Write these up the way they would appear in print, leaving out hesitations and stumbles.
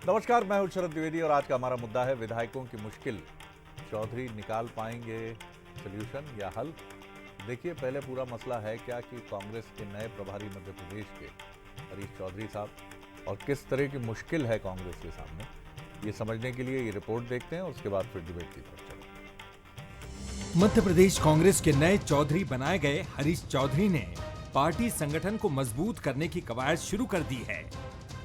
नमस्कार, मैं हूं शरद द्विवेदी और आज का हमारा मुद्दा है विधायकों की मुश्किल। चौधरी निकाल पाएंगे सॉल्यूशन या हल? देखिए, पहले पूरा मसला है क्या कि कांग्रेस के नए प्रभारी मध्य प्रदेश के हरीश चौधरी साहब और किस तरह की मुश्किल है कांग्रेस के सामने, ये समझने के लिए ये रिपोर्ट देखते हैं और उसके बाद फिर डिबेट की तरफ चलें। मध्य प्रदेश कांग्रेस के नए चौधरी बनाए गए हरीश चौधरी ने पार्टी संगठन को मजबूत करने की कवायद शुरू कर दी है।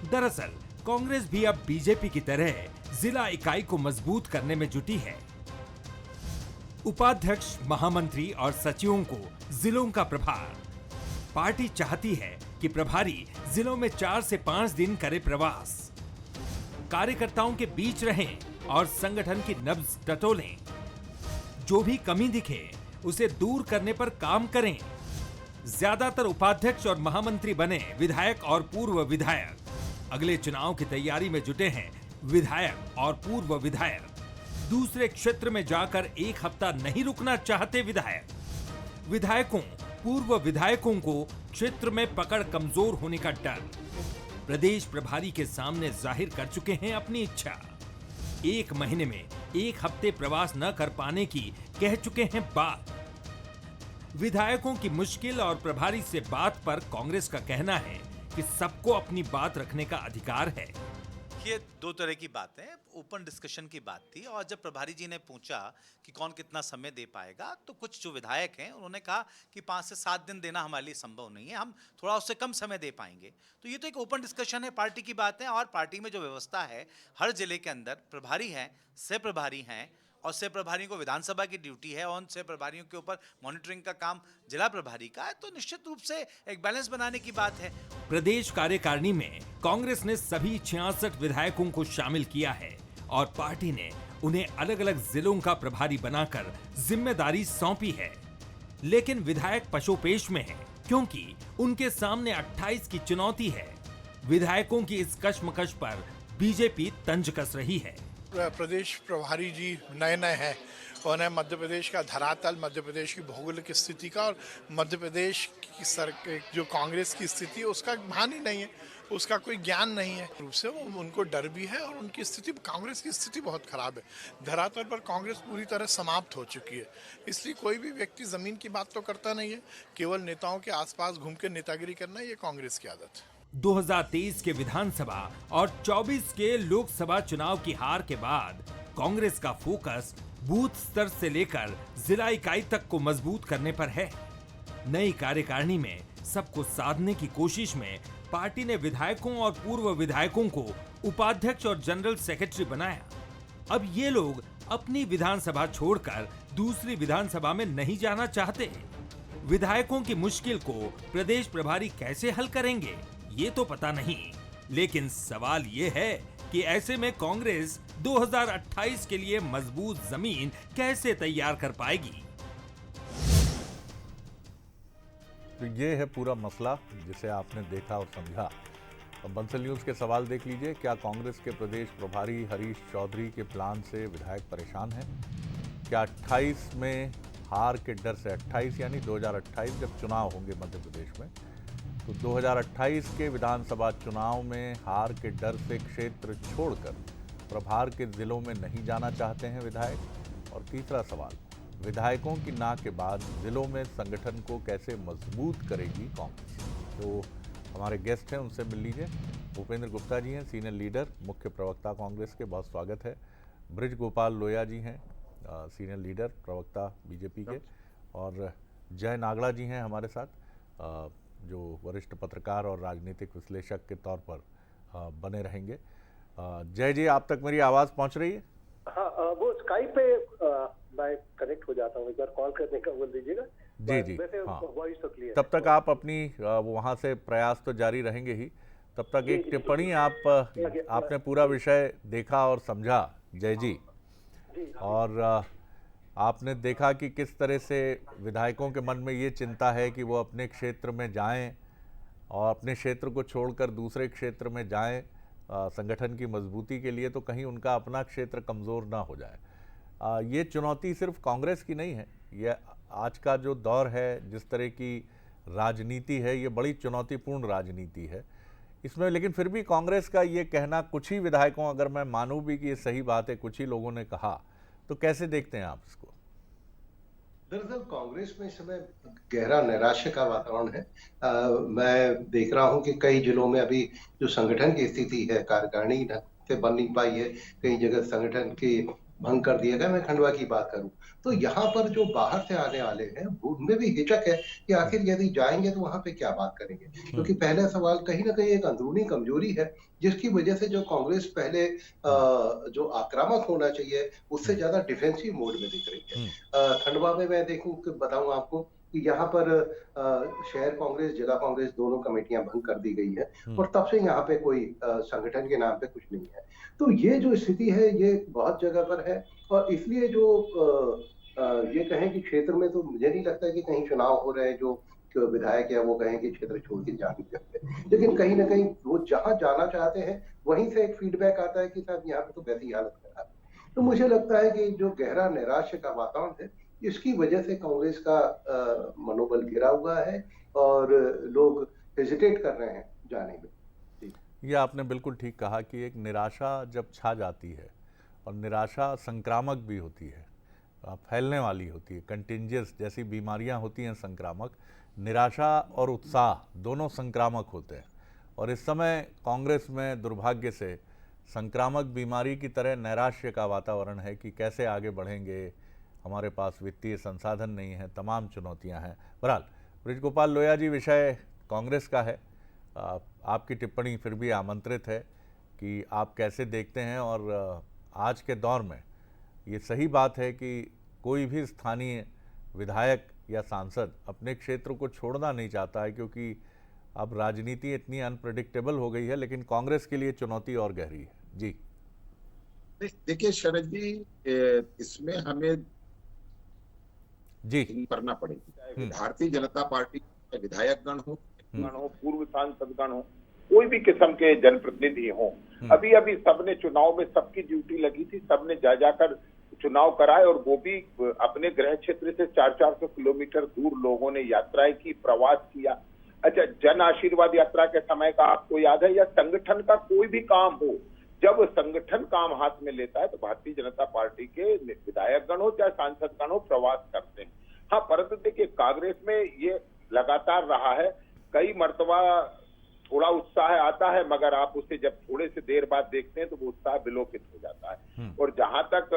दरअसल कांग्रेस भी अब बीजेपी की तरह जिला इकाई को मजबूत करने में जुटी है। उपाध्यक्ष, महामंत्री और सचिवों को जिलों का प्रभार। पार्टी चाहती है कि प्रभारी जिलों में 4 से 5 दिन करे प्रवास, कार्यकर्ताओं के बीच रहें और संगठन की नब्ज टटोलें। जो भी कमी दिखे उसे दूर करने पर काम करें। ज्यादातर उपाध्यक्ष और महामंत्री बने विधायक और पूर्व विधायक। अगले चुनाव की तैयारी में जुटे हैं विधायक और पूर्व विधायक। दूसरे क्षेत्र में जाकर एक हफ्ता नहीं रुकना चाहते विधायक। विधायकों, पूर्व विधायकों को क्षेत्र में पकड़ कमजोर होने का डर प्रदेश प्रभारी के सामने जाहिर कर चुके हैं अपनी इच्छा। 1 महीने में 1 हफ्ते प्रवास न कर पाने की कह चुके हैं बात। विधायकों की मुश्किल और प्रभारी से बात पर कांग्रेस का कहना है कि सबको अपनी बात रखने का अधिकार है। ये 2 तरह की बातें, ओपन डिस्कशन की बात थी। और जब प्रभारी जी ने पूछा कि कौन कितना समय दे पाएगा, तो कुछ जो विधायक हैं उन्होंने कहा कि 5 से 7 दिन देना हमारे लिए संभव नहीं है, हम थोड़ा उससे कम समय दे पाएंगे। तो ये तो एक ओपन डिस्कशन है, पार्टी की बात है। और पार्टी में जो व्यवस्था है, हर जिले के अंदर प्रभारी हैं, सह प्रभारी हैं और सह प्रभारियों को विधानसभा की ड्यूटी है और उन सह प्रभारियों के ऊपर मॉनिटरिंग का काम जिला प्रभारी का है। तो निश्चित रूप से एक बैलेंस बनाने की बात है। प्रदेश कार्यकारिणी में कांग्रेस ने सभी 66 विधायकों को शामिल किया है और पार्टी ने उन्हें अलग अलग जिलों का प्रभारी बनाकर जिम्मेदारी सौंपी है। लेकिन विधायक पशोपेश में है, क्योंकि उनके सामने 28 की चुनौती है। विधायकों की इस कश्मकश पर बीजेपी तंज कस रही है। प्रदेश प्रभारी जी नए हैं, उन्हें मध्य प्रदेश का धरातल, मध्य प्रदेश की भौगोलिक स्थिति का और मध्य प्रदेश की जो कांग्रेस की स्थिति है उसका भान ही नहीं है, उसका कोई ज्ञान नहीं है। रूप से उनको डर भी है और उनकी स्थिति, कांग्रेस की स्थिति बहुत खराब है। धरातल पर कांग्रेस पूरी तरह समाप्त हो चुकी है। इसलिए कोई भी व्यक्ति जमीन की बात तो करता नहीं है, केवल नेताओं के आसपास घूम के नेतागिरी करना, ये कांग्रेस की आदत है। 2023 के विधानसभा और 24 के लोकसभा चुनाव की हार के बाद कांग्रेस का फोकस बूथ स्तर से लेकर जिला इकाई तक को मजबूत करने पर है। नई कार्यकारिणी में सबको साधने की कोशिश में पार्टी ने विधायकों और पूर्व विधायकों को उपाध्यक्ष और जनरल सेक्रेटरी बनाया। अब ये लोग अपनी विधानसभा छोड़कर दूसरी विधानसभा में नहीं जाना चाहते। विधायकों की मुश्किल को प्रदेश प्रभारी कैसे हल करेंगे ये तो पता नहीं, लेकिन सवाल ये है कि ऐसे में कांग्रेस 2028 के लिए मजबूत जमीन कैसे तैयार कर पाएगी। तो ये है पूरा मसला जिसे आपने देखा और समझा। अब बंसल न्यूज़ के सवाल देख लीजिए। क्या कांग्रेस के प्रदेश प्रभारी हरीश चौधरी के प्लान से विधायक परेशान हैं? क्या 28 में हार के डर से, 28 यानी 2028 जब चुनाव होंगे मध्य प्रदेश में, तो 2028 के विधानसभा चुनाव में हार के डर से क्षेत्र छोड़कर प्रभार के जिलों में नहीं जाना चाहते हैं विधायक? और तीसरा सवाल, विधायकों की ना के बाद जिलों में संगठन को कैसे मजबूत करेगी कांग्रेस? तो हमारे गेस्ट हैं, उनसे मिल लीजिए। भूपेंद्र गुप्ता जी हैं, सीनियर लीडर, मुख्य प्रवक्ता कांग्रेस के, बहुत स्वागत है। ब्रिज गोपाल लोया जी हैं, सीनियर लीडर, प्रवक्ता बीजेपी के। और जय नागड़ा जी हैं हमारे साथ, जो वरिष्ठ पत्रकार और राजनीतिक विश्लेषक के तौर पर बने रहेंगे। जय जी, आप तक मेरी आवाज़ पहुंच रही है? हाँ, वो स्काइप पे मैं कनेक्ट हो जाता हूँ, एक बार कॉल करने का बोल दीजिएगा। जी, वैसे हाँ। वॉइस तो क्लियर तब तक आप अपनी वहाँ से प्रयास तो जारी रहेंगे ही, तब तक एक टिप्पणी आपने पूरा विषय देखा और समझा, जय जी। और आपने देखा कि किस तरह से विधायकों के मन में ये चिंता है कि वो अपने क्षेत्र में जाएं और अपने क्षेत्र को छोड़कर दूसरे क्षेत्र में जाएं संगठन की मजबूती के लिए, तो कहीं उनका अपना क्षेत्र कमज़ोर ना हो जाए। ये चुनौती सिर्फ कांग्रेस की नहीं है, ये आज का जो दौर है, जिस तरह की राजनीति है, ये बड़ी चुनौतीपूर्ण राजनीति है। इसमें लेकिन फिर भी कांग्रेस का ये कहना, कुछ ही विधायकों, अगर मैं मानूं भी कि ये सही बात है, कुछ ही लोगों ने कहा, तो कैसे देखते हैं आप इसको? दरअसल कांग्रेस में इस समय गहरा निराशा का वातावरण है। मैं देख रहा हूं कि कई जिलों में अभी जो संगठन की स्थिति है, कार्यकारिणी ढंग से बन नहीं पाई है। कई जगह संगठन की भंग कर दिया गया। मैं खंडवा की बात करूं तो यहाँ पर जो बाहर से आने वाले हैं उनमें भी हिचक है कि आखिर यदि जाएंगे तो वहां पे क्या बात करेंगे, क्योंकि पहला सवाल कहीं ना कहीं एक अंदरूनी कमजोरी है जिसकी वजह से जो कांग्रेस पहले जो आक्रामक होना चाहिए उससे ज्यादा डिफेंसिव मोड में दिख रही है। खंडवा में मैं बताऊं आपको कि यहाँ पर शहर कांग्रेस, जिला कांग्रेस दोनों कमेटियां भंग कर दी गई है और तब से यहाँ पे कोई संगठन के नाम पे कुछ नहीं है। तो ये जो स्थिति है ये बहुत जगह पर है और इसलिए जो ये कहें कि क्षेत्र में, तो मुझे नहीं लगता कि कहीं चुनाव हो रहे हैं जो विधायक है वो कहें कि क्षेत्र छोड़ के जा नहीं सकते, लेकिन कहीं ना कहीं वो जहां जाना चाहते हैं वहीं से एक फीडबैक आता है कि साहब यहाँ पे तो वैसी हालत खराब है। तो मुझे लगता है कि जो गहरा निराशा का वातावरण है इसकी वजह से कांग्रेस का मनोबल गिरा हुआ है और लोग हेजिटेट कर रहे हैं जाने में। ये आपने बिल्कुल ठीक कहा कि एक निराशा जब छा जाती है, और निराशा संक्रामक भी होती है, फैलने वाली होती है, कंटेंजियस जैसी बीमारियां होती हैं संक्रामक, निराशा और उत्साह दोनों संक्रामक होते हैं। और इस समय कांग्रेस में दुर्भाग्य से संक्रामक बीमारी की तरह नैराश्य का वातावरण है कि कैसे आगे बढ़ेंगे, हमारे पास वित्तीय संसाधन नहीं है, तमाम चुनौतियां हैं। बहरहाल ब्रिजगोपाल लोहिया जी, विषय कांग्रेस का है, आपकी टिप्पणी फिर भी आमंत्रित है कि आप कैसे देखते हैं। और आज के दौर में ये सही बात है कि कोई भी स्थानीय विधायक या सांसद अपने क्षेत्र को छोड़ना नहीं चाहता है, क्योंकि अब राजनीति इतनी अनप्रेडिक्टेबल हो गई है, लेकिन कांग्रेस के लिए चुनौती और गहरी है। जी देखिए शरद जी, इसमें हमें जी करना पड़ेगी, चाहे भारतीय जनता पार्टी के विधायक गण हो, पूर्व सांसद गण हो, कोई भी किस्म के जनप्रतिनिधि हो। अभी अभी सबने चुनाव में सबकी ड्यूटी लगी थी, सबने जा जाकर चुनाव कराए और वो भी अपने गृह क्षेत्र से 400-400 किलोमीटर दूर लोगों ने यात्राएं की, प्रवास किया। अच्छा, जन आशीर्वाद यात्रा के समय का आपको याद है, या संगठन का कोई भी काम हो, जब संगठन काम हाथ में लेता है तो भारतीय जनता पार्टी के विधायक गण हो चाहे सांसद गण हो प्रवास करते हैं। हाँ, परंतु देखिए कांग्रेस में ये लगातार रहा है, कई मर्तबा थोड़ा उत्साह आता है मगर आप उसे जब थोड़े से देर बाद देखते हैं तो वो उत्साह विलोपित हो जाता है। और जहां तक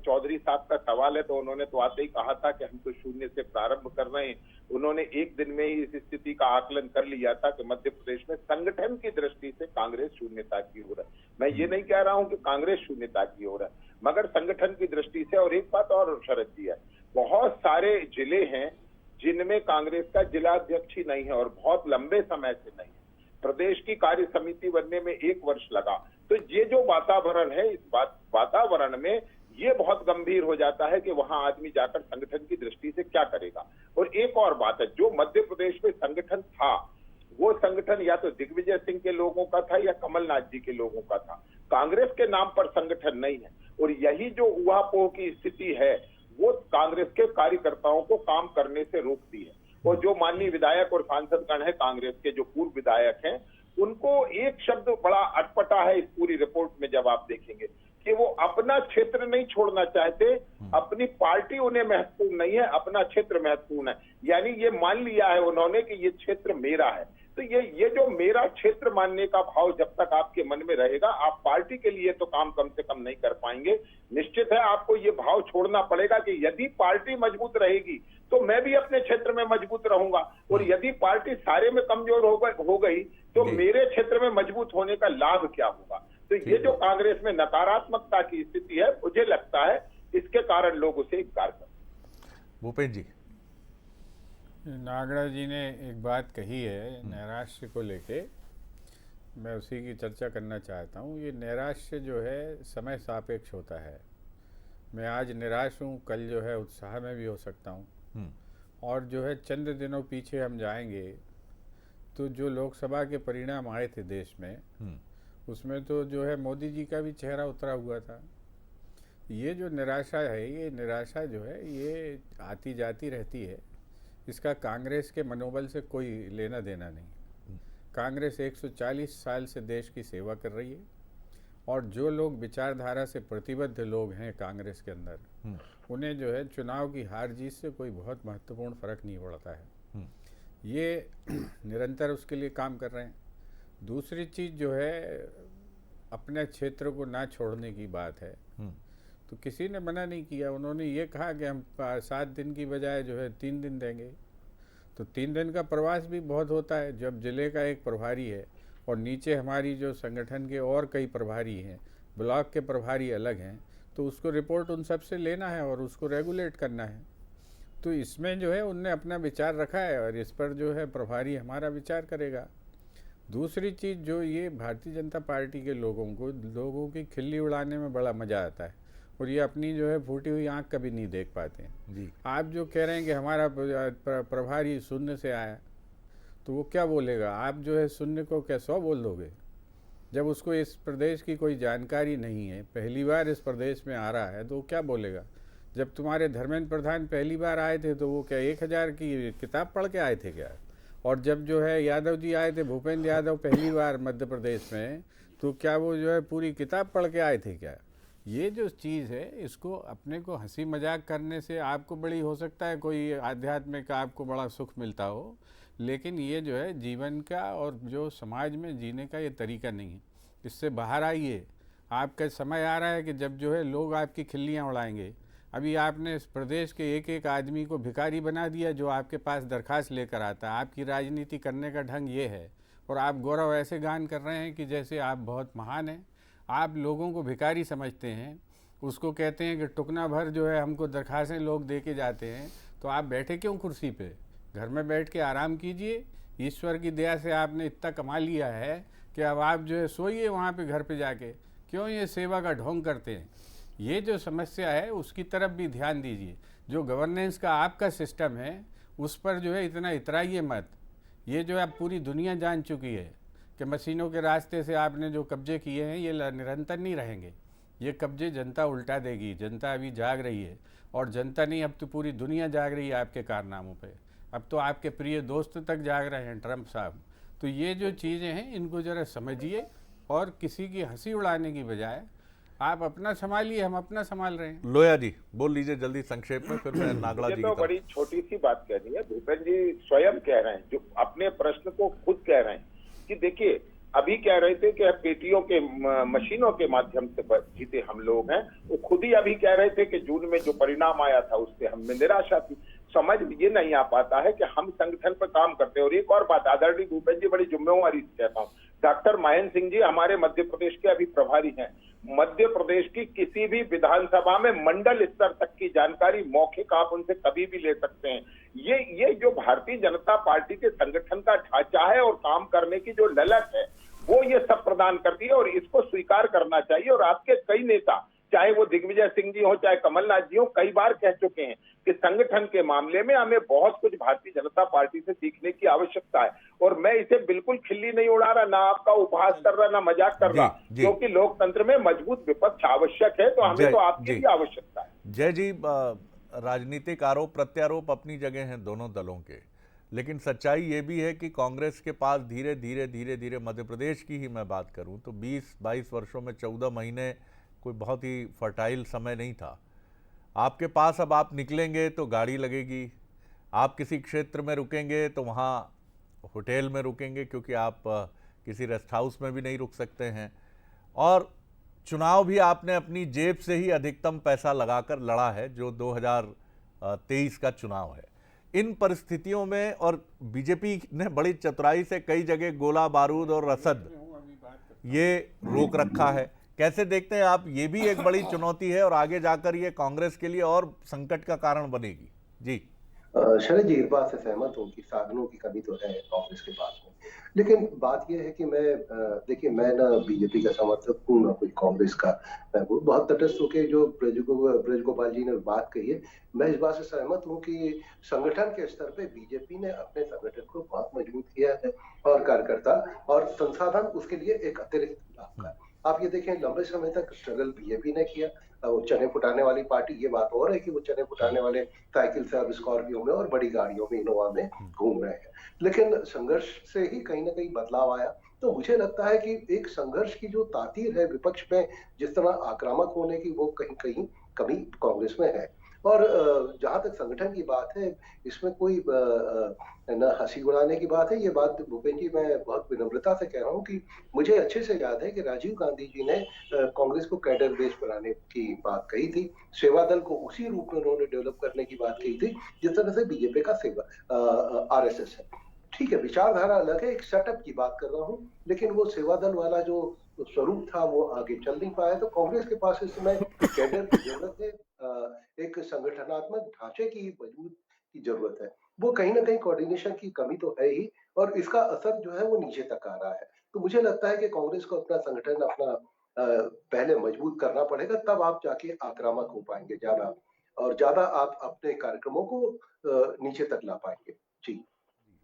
चौधरी साहब का सवाल है तो उन्होंने तो आते ही कहा था कि हम तो शून्य से प्रारंभ कर रहे हैं। उन्होंने एक दिन में ही इस स्थिति का आकलन कर लिया था कि मध्य प्रदेश में संगठन की दृष्टि से कांग्रेस शून्यता की हो रहा है। मैं ये नहीं कह रहा हूं कि कांग्रेस शून्यता की हो रहा है, मगर संगठन की दृष्टि से। और एक बात और शरद जी है, बहुत सारे जिले हैं जिनमें कांग्रेस का जिला अध्यक्ष ही नहीं है और बहुत लंबे समय से नहीं है। प्रदेश की कार्य समिति बनने में 1 वर्ष लगा। तो ये जो वातावरण है, इस वातावरण में ये बहुत गंभीर हो जाता है कि वहां आदमी जाकर संगठन की दृष्टि से क्या करेगा। और एक और बात है, जो मध्य प्रदेश में संगठन था वो संगठन या तो दिग्विजय सिंह के लोगों का था या कमलनाथ जी के लोगों का था। कांग्रेस के नाम पर संगठन नहीं है। और यही जो उहापोह की स्थिति है वो कांग्रेस के कार्यकर्ताओं को काम करने से रोकती है। और जो माननीय विधायक और सांसद गण है कांग्रेस के, जो पूर्व विधायक हैं, उनको एक शब्द बड़ा अटपटा है इस पूरी रिपोर्ट में जब आप देखेंगे कि वो अपना क्षेत्र नहीं छोड़ना चाहते, अपनी पार्टी उन्हें महत्वपूर्ण नहीं है, अपना क्षेत्र महत्वपूर्ण है। यानी ये मान लिया है उन्होंने कि ये क्षेत्र मेरा है। तो ये जो मेरा क्षेत्र मानने का भाव जब तक आपके मन में रहेगा, आप पार्टी के लिए तो काम कम से कम नहीं कर पाएंगे। निश्चित है आपको ये भाव छोड़ना पड़ेगा कि यदि पार्टी मजबूत रहेगी तो मैं भी अपने क्षेत्र में मजबूत रहूंगा, और यदि पार्टी सारे में कमजोर हो गई तो मेरे क्षेत्र में मजबूत होने का लाभ क्या होगा। तो ये जो कांग्रेस में नकारात्मकता की स्थिति है, मुझे लगता है इसके कारण लोग उसे इनकार करते हैं। भूपेंद्र जी, नागड़ा जी ने एक बात कही है नैराश्य को लेके, मैं उसी की चर्चा करना चाहता हूँ। ये नैराश्य जो है समय सापेक्ष होता है। मैं आज निराश हूँ, कल जो है उत्साह में भी हो सकता हूँ। और जो है चंद दिनों पीछे हम जाएंगे तो जो लोकसभा के परिणाम आए थे देश में, उसमें तो जो है मोदी जी का भी चेहरा उतरा हुआ था। ये जो निराशा है, ये निराशा जो है ये आती जाती रहती है। इसका कांग्रेस के मनोबल से कोई लेना देना नहीं। कांग्रेस 140 साल से देश की सेवा कर रही है और जो लोग विचारधारा से प्रतिबद्ध लोग हैं कांग्रेस के अंदर, उन्हें जो है चुनाव की हार जीत से कोई बहुत महत्वपूर्ण फर्क नहीं पड़ता है। ये निरंतर उसके लिए काम कर रहे हैं। दूसरी चीज़ जो है, अपने क्षेत्र को ना छोड़ने की बात है, तो किसी ने मना नहीं किया। उन्होंने ये कहा कि हम 7 दिन की बजाय जो है 3 दिन देंगे। तो 3 दिन का प्रवास भी बहुत होता है। जब जिले का एक प्रभारी है और नीचे हमारी जो संगठन के और कई प्रभारी हैं, ब्लॉक के प्रभारी अलग हैं, तो उसको रिपोर्ट उन सब से लेना है और उसको रेगुलेट करना है। तो इसमें जो है उनने अपना विचार रखा है और इस पर जो है प्रभारी हमारा विचार करेगा। दूसरी चीज़, जो ये भारतीय जनता पार्टी के लोगों की खिल्ली उड़ाने में बड़ा मज़ा आता है और ये अपनी जो है फूटी हुई आँख कभी नहीं देख पाते हैं जी। आप जो कह रहे हैं कि हमारा प्रभारी शून्य से आया, तो वो क्या बोलेगा? आप जो है शून्य को क्या 100 बोल दोगे? जब उसको इस प्रदेश की कोई जानकारी नहीं है, पहली बार इस प्रदेश में आ रहा है, तो वो क्या बोलेगा? जब तुम्हारे धर्मेंद्र प्रधान पहली बार आए थे तो वो क्या 1000 की किताब पढ़ के आए थे क्या? और जब जो है यादव जी आए थे, भूपेंद्र यादव पहली बार मध्य प्रदेश में, तो क्या वो जो है पूरी किताब पढ़ के आए थे क्या? ये जो चीज़ है, इसको अपने को हंसी मजाक करने से आपको बड़ी हो सकता है कोई आध्यात्म का आपको बड़ा सुख मिलता हो, लेकिन ये जो है जीवन का और जो समाज में जीने का ये तरीका नहीं है। इससे बाहर आइए। आपका समय आ रहा है कि जब जो है लोग आपकी खिल्लियाँ उड़ाएंगे। अभी आपने इस प्रदेश के एक एक आदमी को भिखारी बना दिया जो आपके पास दरखास्त लेकर आता है। आपकी राजनीति करने का ढंग ये है और आप गौरव ऐसे गान कर रहे हैं कि जैसे आप बहुत महान हैं। आप लोगों को भिखारी समझते हैं, उसको कहते हैं कि टुकना भर जो है हमको दरखास्तें लोग दे के जाते हैं। तो आप बैठे क्यों कुर्सी पे? घर में बैठ के आराम कीजिए। ईश्वर की दया से आपने इतना कमा लिया है कि अब आप जो है सोइए वहाँ पे घर पे जाके। क्यों ये सेवा का ढोंग करते हैं? ये जो समस्या है उसकी तरफ भी ध्यान दीजिए। जो गवर्नेंस का आपका सिस्टम है उस पर जो है इतना इतराइए मत। ये जो है पूरी दुनिया जान चुकी है कि मशीनों के रास्ते से आपने जो कब्जे किए हैं ये निरंतर नहीं रहेंगे। ये कब्जे जनता उल्टा देगी। जनता अभी जाग रही है और जनता नहीं, अब तो पूरी दुनिया जाग रही है आपके कारनामों पे। अब तो आपके प्रिय दोस्त तक जाग रहे हैं, ट्रंप साहब। तो ये जो चीज़ें हैं इनको ज़रा समझिए और किसी की हंसी उड़ाने की बजाय आप अपना संभालिए। हम अपना संभाल रहे हैं। लोया जी बोल लीजिए जल्दी संक्षेप में, फिर मैं नागड़ा जी की तो तरफ। बड़ी छोटी सी बात कहनी है। भूपेंद्र जी स्वयं कह रहे हैं, जो अपने प्रश्न को खुद कह रहे हैं कि देखिए, अभी कह रहे थे कि पेटियों के मशीनों के माध्यम से जीते हम लोग हैं। वो खुद ही अभी कह रहे थे कि जून में जो परिणाम आया था उससे हमें निराशा थी। समझ ये नहीं आ पाता है कि हम संगठन पर काम करते हैं। और एक और बात आदरणीय भूपेंद्र जी, बड़ी जिम्मेवारी से कहता हूँ, डॉक्टर महेंद्र सिंह जी हमारे मध्य प्रदेश के अभी प्रभारी हैं। मध्य प्रदेश की किसी भी विधानसभा में मंडल स्तर तक की जानकारी मौखिक आप उनसे कभी भी ले सकते हैं। ये जो भारतीय जनता पार्टी के संगठन का ढांचा है और काम करने की जो ललक है वो ये सब प्रदान करती है और इसको स्वीकार करना चाहिए। और आपके कई नेता, चाहे वो दिग्विजय सिंह जी हो चाहे कमलनाथ जी हो, कई बार कह चुके हैं कि संगठन के मामले में हमें बहुत कुछ भारतीय जनता पार्टी से सीखने की आवश्यकता है। और मैं इसे बिल्कुल खिल्ली नहीं उड़ा रहा, ना आपका उपहास कर रहा, ना मजाक कर रहा, क्योंकि लोकतंत्र में मजबूत विपक्ष आवश्यक है। तो हमें तो आपकी भी आवश्यकता है। जय जी, राजनीतिक आरोप प्रत्यारोप अपनी जगह हैं दोनों दलों के, लेकिन सच्चाई ये भी है कि कांग्रेस के पास धीरे धीरे मध्य प्रदेश की ही मैं बात करूं तो 20-22 वर्षों में 14 महीने कोई बहुत ही फर्टाइल समय नहीं था। आपके पास अब आप निकलेंगे तो गाड़ी लगेगी, आप किसी क्षेत्र में रुकेंगे तो वहाँ होटल में रुकेंगे क्योंकि आप किसी रेस्ट हाउस में भी नहीं रुक सकते हैं। और चुनाव भी आपने अपनी जेब से ही अधिकतम पैसा लगाकर लड़ा है, जो 2023 का चुनाव है। इन परिस्थितियों में और बीजेपी ने बड़ी चतुराई से कई जगह गोला बारूद और रसद ये रोक रखा है। कैसे देखते हैं आप? ये भी एक बड़ी चुनौती है और आगे जाकर ये कांग्रेस के लिए और संकट का कारण बनेगी। जी शरद जी, इस बात से सहमत हूँ कि साधनों की कमी तो है कांग्रेस के पास में, लेकिन बात यह है कि देखिए मैं ना बीजेपी का समर्थक हूँ ना कोई कांग्रेस का। बहुत तटस्थ होकर जो ब्रज गोपाल जी ने बात कही है, मैं इस बात से सहमत हूँ कि संगठन के स्तर पे बीजेपी ने अपने संगठन को बहुत मजबूत किया है और कार्यकर्ता और संसाधन उसके लिए एक अतिरिक्त लाभ का। आप ये देखें, लंबे समय तक स्ट्रगल बीजेपी ने किया, वो चने फुटाने वाली पार्टी, ये बात और है कि वो चने फुटाने वाले साइकिल से अब स्कॉर्पियो में और बड़ी गाड़ियों में, इनोवा में घूम रहे हैं। लेकिन संघर्ष से ही कहीं ना कहीं बदलाव आया। तो मुझे लगता है कि एक संघर्ष की जो तातीर है विपक्ष में, जिस तरह आक्रामक होने की, वो कहीं कहीं कमी कांग्रेस में है। और जहां तक संगठन की बात है, इसमें कोई न हंसी उड़ाने की बात है। ये बात भूपेंद्र जी, मैं बहुत विनम्रता से कह रहा हूँ कि मुझे अच्छे से याद है कि राजीव गांधी जी ने कांग्रेस को कैडर बेस बनाने की बात कही थी। सेवा दल को उसी रूप में उन्होंने डेवलप करने की बात कही थी जिस तरह से बीजेपी का सेवा आरएसएस है। ठीक है, विचारधारा अलग है, एक सेटअप की बात कर रहा हूँ, लेकिन वो सेवा दल वाला जो स्वरूप था वो आगे चल नहीं पाया। तो कांग्रेस के पास इस समय कैडर की जरूरत है, एक संगठनात्मक ढांचे की मजबूत की जरूरत है। वो कहीं ना कहीं कोऑर्डिनेशन की कमी तो है ही, और इसका असर जो है वो नीचे तक आ रहा है। तो मुझे लगता है कि कांग्रेस को अपना संगठन अपना पहले मजबूत करना पड़ेगा, तब आप जाके आक्रामक हो पाएंगे ज्यादा, और ज्यादा आप अपने कार्यक्रमों को नीचे तक ला पाएंगे। जी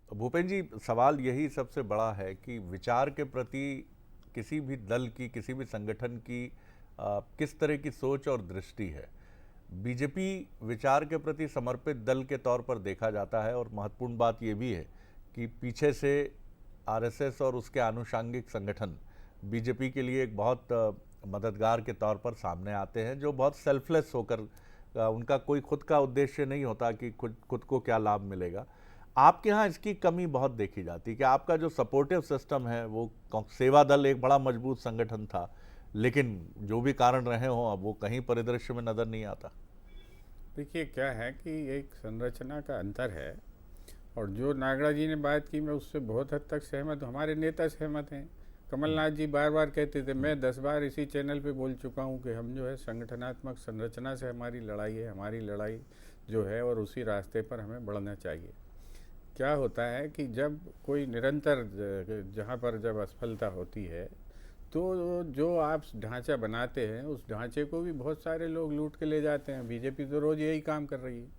भूपेंद्र जी, सवाल यही सबसे बड़ा है कि विचार के प्रति किसी भी दल की, किसी भी संगठन की किस तरह की सोच और दृष्टि है। बीजेपी विचार के प्रति समर्पित दल के तौर पर देखा जाता है, और महत्वपूर्ण बात यह भी है कि पीछे से आरएसएस और उसके आनुषंगिक संगठन बीजेपी के लिए एक बहुत मददगार के तौर पर सामने आते हैं, जो बहुत सेल्फलेस होकर, उनका कोई खुद का उद्देश्य नहीं होता कि खुद को क्या लाभ मिलेगा। आपके यहाँ इसकी कमी बहुत देखी जाती है कि आपका जो सपोर्टिव सिस्टम है, वो सेवा दल एक बड़ा मजबूत संगठन था, लेकिन जो भी कारण रहे हों, अब वो कहीं परिदृश्य में नज़र नहीं आता। देखिए, क्या है कि एक संरचना का अंतर है, और जो नागड़ा जी ने बात की, मैं उससे बहुत हद तक सहमत हूँ। हमारे नेता सहमत हैं। कमलनाथ जी बार बार कहते थे, मैं 10 बार इसी चैनल पे बोल चुका हूँ कि हम जो है संगठनात्मक संरचना से हमारी लड़ाई है, हमारी लड़ाई जो है, और उसी रास्ते पर हमें बढ़ना चाहिए। क्या होता है कि जब कोई निरंतर जहाँ पर जब असफलता होती है, तो जो आप ढांचा बनाते हैं, उस ढांचे को भी बहुत सारे लोग लूट के ले जाते हैं। बीजेपी तो रोज़ यही काम कर रही है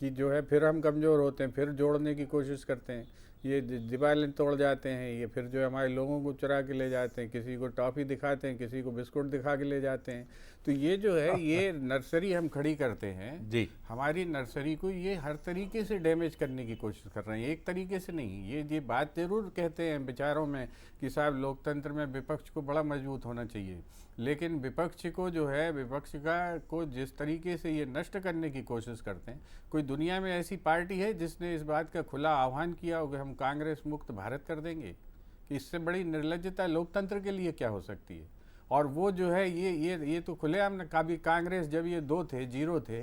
कि जो है फिर हम कमज़ोर होते हैं, फिर जोड़ने की कोशिश करते हैं, ये दीवारें तोड़ जाते हैं, ये फिर जो हमारे लोगों को चुरा के ले जाते हैं, किसी को टॉफ़ी दिखाते हैं, किसी को बिस्कुट दिखा के ले जाते हैं। तो ये जो है, ये नर्सरी हम खड़ी करते हैं जी, हमारी नर्सरी को ये हर तरीके से डैमेज करने की कोशिश कर रहे हैं, एक तरीके से नहीं। ये बात ज़रूर कहते हैं विचारों में कि साहब लोकतंत्र में विपक्ष को बड़ा मजबूत होना चाहिए, लेकिन विपक्ष को जो है, विपक्ष को जिस तरीके से ये नष्ट करने की कोशिश करते हैं, कोई दुनिया में ऐसी पार्टी है जिसने इस बात का खुला आह्वान किया हो कि हम कांग्रेस मुक्त भारत कर देंगे? कि इससे बड़ी निर्लज्जता लोकतंत्र के लिए क्या हो सकती है? और वो जो है, ये तो खुलेआम कभी कांग्रेस, जब ये 2 थे, 0 थे,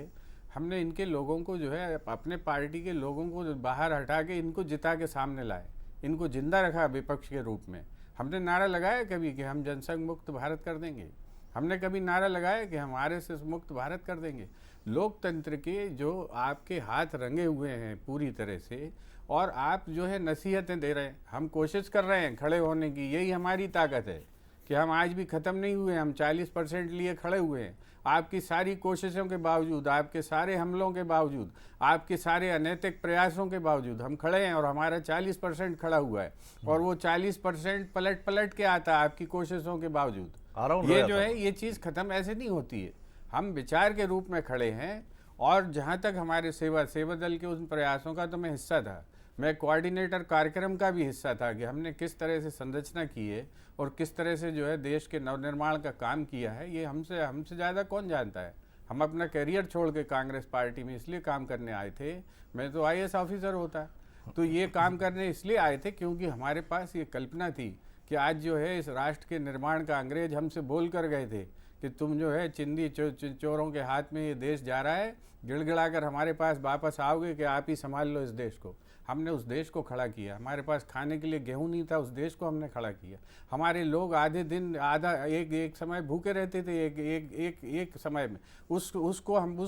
हमने इनके लोगों को जो है, अपने पार्टी के लोगों को बाहर हटा के इनको जिता के सामने लाए, इनको जिंदा रखा विपक्ष के रूप में। हमने नारा लगाया कभी कि हम जनसंघ मुक्त भारत कर देंगे? हमने कभी नारा लगाया कि हम आरएसएस मुक्त भारत कर देंगे? लोकतंत्र के जो आपके हाथ रंगे हुए हैं पूरी तरह से, और आप जो है नसीहतें दे रहे हैं, हम कोशिश कर रहे हैं खड़े होने की, यही हमारी ताकत है कि हम आज भी ख़त्म नहीं हुए, हम 40% लिए खड़े हुए हैं। आपकी सारी कोशिशों के बावजूद, आपके सारे हमलों के बावजूद, आपके सारे अनैतिक प्रयासों के बावजूद हम खड़े हैं, और हमारा 40% खड़ा हुआ है, और वो 40% पलट के आता है आपकी कोशिशों के बावजूद। ये जो है, ये चीज़ ख़त्म ऐसे नहीं होती है। हम विचार के रूप में खड़े हैं, और जहाँ तक हमारे सेवा दल के उन प्रयासों का तो मैं हिस्सा था, मैं कोऑर्डिनेटर कार्यक्रम का भी हिस्सा था कि हमने किस तरह से संरचना की है और किस तरह से जो है देश के नवनिर्माण का काम किया है, ये हमसे ज़्यादा कौन जानता है। हम अपना करियर छोड़ के कांग्रेस पार्टी में इसलिए काम करने आए थे, मैं तो आईएएस ऑफिसर होता, तो ये काम करने इसलिए आए थे क्योंकि हमारे पास ये कल्पना थी कि आज जो है इस राष्ट्र के निर्माण का अंग्रेज हमसे बोल कर गए थे कि तुम जो है चिंदी चोरों के हाथ में ये देश जा रहा है, गिड़गिड़ा कर हमारे पास वापस आओगे कि आप ही संभाल लो इस देश को। हमने उस देश को खड़ा किया, हमारे पास खाने के लिए गेहूं नहीं था, उस देश को हमने खड़ा किया। हमारे लोग आधे दिन एक समय भूखे रहते थे, एक समय में उस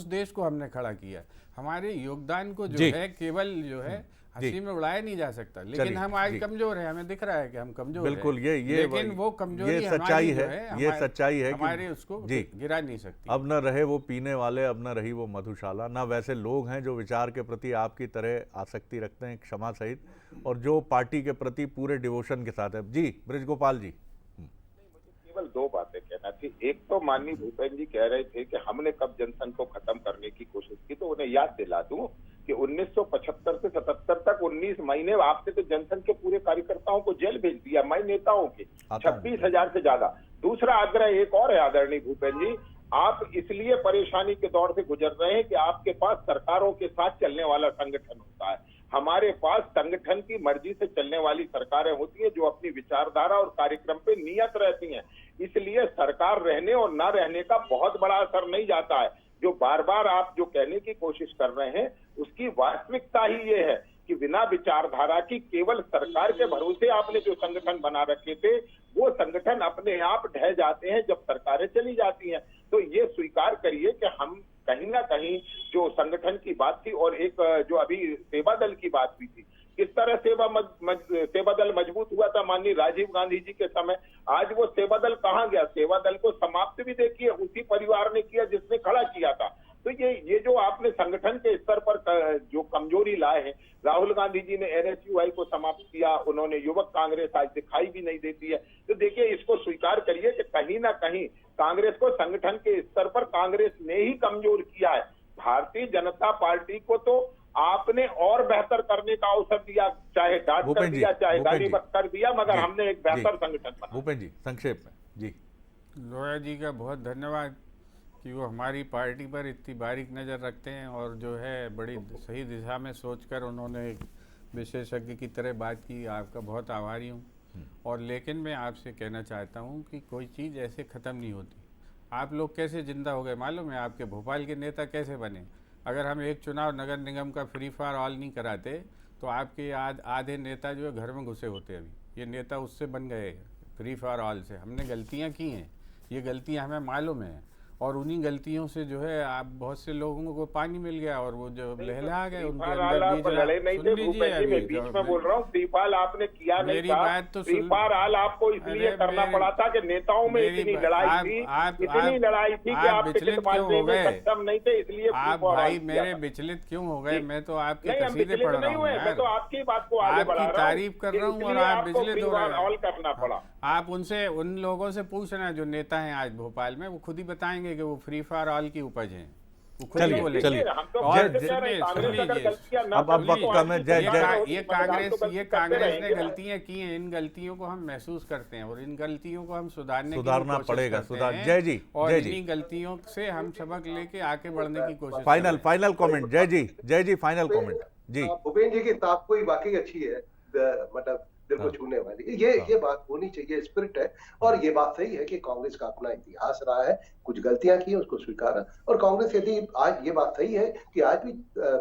देश को हमने खड़ा किया। हमारे योगदान को जो है केवल जो है हंसी में उड़ाया नहीं जा सकता, लेकिन हम आज कमजोर हैं, हमें दिख रहा है कि हम कमजोर बिल्कुल हैं। लेकिन वो कमजोरी ये सच्चाई है, ये सच्चाई है हमारे उसको गिरा नहीं सकती। अब न रहे वो पीने वाले, अब न रही वो मधुशाला, न वैसे लोग हैं जो विचार के प्रति आपकी तरह आसक्ति रखते हैं क्षमा सहित, और जो पार्टी के प्रति पूरे डिवोशन के साथ है। जी ब्रिजगोपाल जी। केवल 2 बातें कहना बात थी। एक तो माननीय भूपेंद्र जी कह रहे थे कि हमने कब जनसंघ को खत्म करने की कोशिश की, तो उन्हें याद दिला दूं कि 1975 से 77 तक 19 महीने आपने तो जनसंघ के पूरे कार्यकर्ताओं को जेल भेज दिया, मैं नेताओं के 26,000 से ज्यादा। दूसरा आग्रह एक और है आदरणीय भूपेंद्र जी, आप इसलिए परेशानी के दौर से गुजर रहे हैं कि आपके पास सरकारों के साथ चलने वाला संगठन होता है। हमारे पास संगठन की मर्जी से चलने वाली सरकारें होती हैं जो अपनी विचारधारा और कार्यक्रम पे नियत रहती हैं। इसलिए सरकार रहने और ना रहने का बहुत बड़ा असर नहीं जाता है। जो बार बार आप जो कहने की कोशिश कर रहे हैं उसकी वास्तविकता ही ये है कि बिना विचारधारा की केवल सरकार के भरोसे आपने जो संगठन बना रखे थे वो संगठन अपने आप ढह जाते हैं जब सरकारें चली जाती हैं। तो ये स्वीकार करिए कि हम कहीं ना कहीं जो संगठन की बात थी और एक जो अभी सेवा दल की बात हुई थी, किस तरह सेवा दल मजबूत हुआ था माननीय राजीव गांधी जी के समय। आज वो सेवा दल कहाँ गया? सेवा दल को समाप्त भी देखिए उसी परिवार ने किया जिसने खड़ा किया था। तो ये जो आपने संगठन के स्तर पर जो कमजोरी लाए हैं, राहुल गांधी जी ने NSUI को समाप्त किया, उन्होंने युवक कांग्रेस आज दिखाई भी नहीं देती है। तो देखिए इसको स्वीकार करिए कि कहीं ना कहीं कांग्रेस को संगठन के स्तर पर कांग्रेस ने ही कमजोर किया है। भारतीय जनता पार्टी को तो आपने और बेहतर करने का अवसर दिया, चाहे डांट कर दिया, चाहे गाली कर दिया, मगर हमने एक बेहतर संगठन बनाया। भूपेंद्र जी संक्षेप में जी। लोया जी का बहुत धन्यवाद कि वो हमारी पार्टी पर इतनी बारीक नज़र रखते हैं और जो है बड़ी सही दिशा में सोचकर उन्होंने एक विशेषज्ञ की तरह बात की। आपका बहुत आभारी हूँ। और लेकिन मैं आपसे कहना चाहता हूँ कि कोई चीज़ ऐसे ख़त्म नहीं होती। आप लोग कैसे ज़िंदा हो गए मालूम है? आपके भोपाल के नेता कैसे बने? अगर हम एक चुनाव नगर निगम का फ्री फॉर ऑल नहीं कराते तो आपके आधे नेता जो है घर में घुसे होते। अभी ये नेता उससे बन गए फ्री फॉर ऑल से। हमने गलतियाँ की हैं, ये गलतियाँ हमें मालूम है और उन्हीं गलतियों से जो है आप बहुत से लोगों को पानी मिल गया और वो जो लहला गए उनके अंदर बीज लड़े नहीं थे। बीच में बोल रहा हूँ श्रीपाल आपने किया नहीं था। बात तो श्रीपाल आपको इसलिए करना पड़ा था कि नेताओं में इतनी लड़ाई थी, इतनी लड़ाई थी कि आप टिकट मांगने में सक्षम नहीं थे, इसलिए आप भाई मेरे विचलित क्यों हो गए? मैं तो आपके कसीदे पढ़ रहा हूँ, मैं तो आपकी बात को आगे बढ़ा रहा हूँ, तारीफ कर रहा हूँ और आप विचलित हो रहे हैं। करना पड़ा। आप उनसे उन लोगों से पूछना जो नेता हैं आज भोपाल में, वो खुद ही बताएंगे कि वो फ्री फॉर ऑल की उपज है। चलिए अब ये कांग्रेस ने गलतियां की हैं, इन गलतियों को हम महसूस करते हैं और इन गलतियों को हम सुधारना पड़ेगा। जय जी, और इन्हीं गलतियों से हम सबक लेके आगे बढ़ने की कोशिश। फाइनल कमेंट जय जी फाइनल कमेंट जी। भूपेंद्र जी की ताप कोई वाकई अच्छी है, मतलब दिल को छूने वाली। ये बात होनी चाहिए, स्पिरिट है। और ये बात सही है कि कांग्रेस का अपना इतिहास रहा है, कुछ गलतियां की उसको स्वीकारा। और कांग्रेस यदि आज ये बात सही है कि आज भी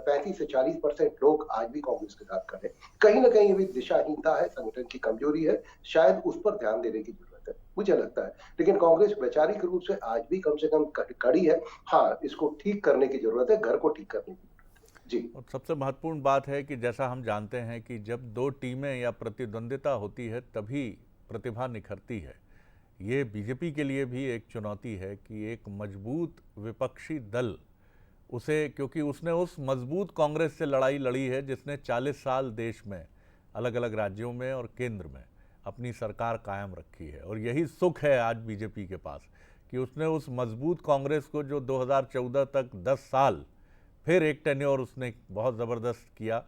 35 से 40% लोग आज भी कांग्रेस के साथ खड़े। कहीं ना कहीं ये भी दिशाहीनता है, संगठन की कमजोरी है, शायद उस पर ध्यान देने की जरूरत है, मुझे लगता है। लेकिन कांग्रेस वैचारिक रूप से आज भी कम से कम कड़ी है। हाँ, इसको ठीक करने की जरूरत है, घर को ठीक करने की जी। और सबसे महत्वपूर्ण बात है कि जैसा हम जानते हैं कि जब दो टीमें या प्रतिद्वंदिता होती है तभी प्रतिभा निखरती है। ये बीजेपी के लिए भी एक चुनौती है कि एक मजबूत विपक्षी दल उसे, क्योंकि उसने उस मजबूत कांग्रेस से लड़ाई लड़ी है जिसने 40 साल देश में अलग अलग राज्यों में और केंद्र में अपनी सरकार कायम रखी है। और यही सुख है आज बीजेपी के पास कि उसने उस मजबूत कांग्रेस को, जो 2014 तक 10 साल फिर एक टेन्योर उसने बहुत ज़बरदस्त किया,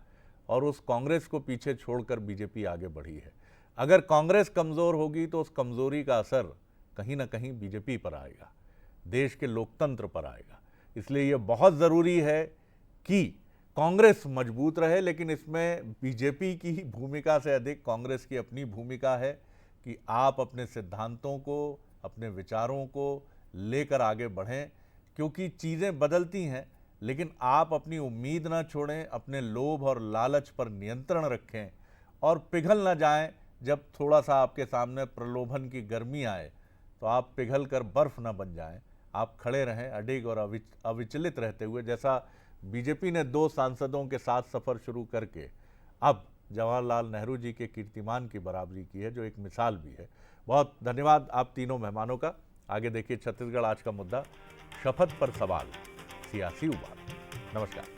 और उस कांग्रेस को पीछे छोड़कर बीजेपी आगे बढ़ी है। अगर कांग्रेस कमज़ोर होगी तो उस कमज़ोरी का असर कहीं ना कहीं बीजेपी पर आएगा, देश के लोकतंत्र पर आएगा। इसलिए ये बहुत ज़रूरी है कि कांग्रेस मजबूत रहे, लेकिन इसमें बीजेपी की भूमिका से अधिक कांग्रेस की अपनी भूमिका है कि आप अपने सिद्धांतों को, अपने विचारों को लेकर आगे बढ़ें, क्योंकि चीज़ें बदलती हैं, लेकिन आप अपनी उम्मीद ना छोड़ें, अपने लोभ और लालच पर नियंत्रण रखें और पिघल ना जाएं। जब थोड़ा सा आपके सामने प्रलोभन की गर्मी आए तो आप पिघल कर बर्फ़ ना बन जाएं। आप खड़े रहें अडिग और अविचलित रहते हुए, जैसा बीजेपी ने 2 सांसदों के साथ सफ़र शुरू करके अब जवाहरलाल नेहरू जी के कीर्तिमान की बराबरी की है, जो एक मिसाल भी है। बहुत धन्यवाद आप तीनों मेहमानों का। आगे देखिए छत्तीसगढ़ आज का मुद्दा, शपथ पर सवाल, सियासी उबाल। नमस्कार।